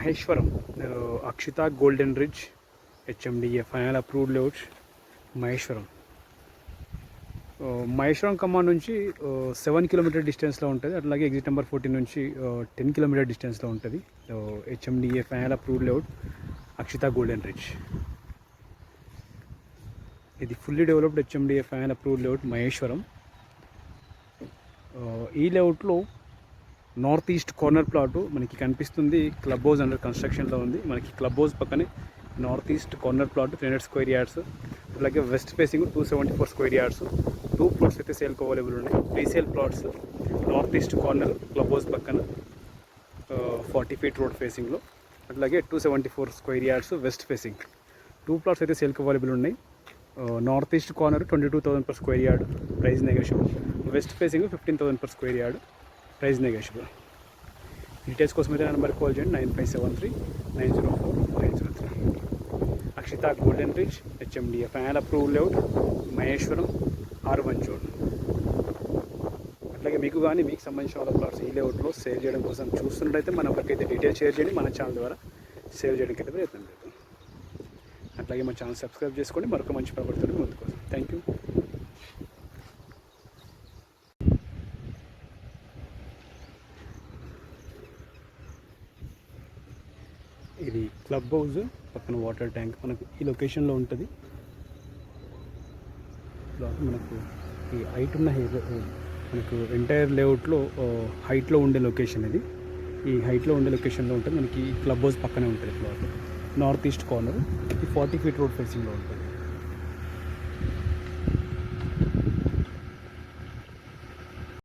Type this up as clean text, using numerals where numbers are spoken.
Maheshwaram Akshita golden ridge HMDA final approved layout Maheshwaram. Maheshwaram కమాండ్ నుంచి 7 kilometre డిస్టెన్స్లో ఉంటుంది. అట్లాగే ఎగ్జిట్ నెంబర్ 14 నుంచి 10 కిలోమీటర్ డిస్టెన్స్లో ఉంటుంది. HMDA final approved layout Akshita golden ridge. ఇది fully developed HMDA final approved layout Maheshwaram. ఈ లేఅవుట్లో నార్త్ ఈస్ట్ కార్నర్ ప్లాటు మనకి కనిపిస్తుంది. క్లబ్ హౌస్ అండర్ కన్స్ట్రక్షన్లో ఉంది. మనకి క్లబ్ హౌస్ పక్కనే north east corner plot 300 square yards. అలాగే west facing 274 square yards. 2 plots అయితే సేల్కి అవైలబుల్ ఉన్నాయి. Resale plots north east corner club house పక్కన 40 ఫీట్ రోడ్ ఫేసింగ్లో. అట్లాగే 274 square yards west facing. 2 plots అయితే సేల్కి అవైలబుల్ ఉన్నాయి. North east corner 22,000 per square yard, price negotiable. West facing 15,000 per square yard, price negotiable. Details కోసం అయితే నా నెంబర్కి కాల్ చేయండి 9573-904-903. Akshita golden ridge HMDA final approved layout Maheshwaram R1 zone. అట్లాగే మీకు కానీ మీకు సంబంధించిన వాళ్ళ ప్లాట్స్ ఈ లేఅవుట్లో సేవ్ చేయడం కోసం చూస్తున్నట్టయితే మన ఎవరికైతే డీటెయిల్స్ షేర్ చేయండి. మన ఛానల్ ద్వారా సేవ్ చేయడానికి అయితే ప్రయత్నం చేద్దాం. అట్లాగే మన ఛానల్ సబ్స్క్రైబ్ చేసుకోండి. మరొక మంచి ప్రాపర్టీతో ముందుకు కోసం. Thank you. ఇది క్లబ్ హౌస్ పక్కన వాటర్ ట్యాంక్ మనకు ఈ లొకేషన్లో ఉంటుంది. మనకు ఈ హైట్ ఉన్న మనకు ఎంటైర్ లేఅవుట్లో హైట్లో ఉండే లొకేషన్ ఇది. ఈ హైట్లో ఉండే లొకేషన్లో ఉంటుంది. మనకి క్లబ్ హౌస్ పక్కనే ఉంటుంది ప్లాట్. North east corner. ఈ 40 ఫీట్ రోడ్ ఫేసింగ్లో ఉంటుంది.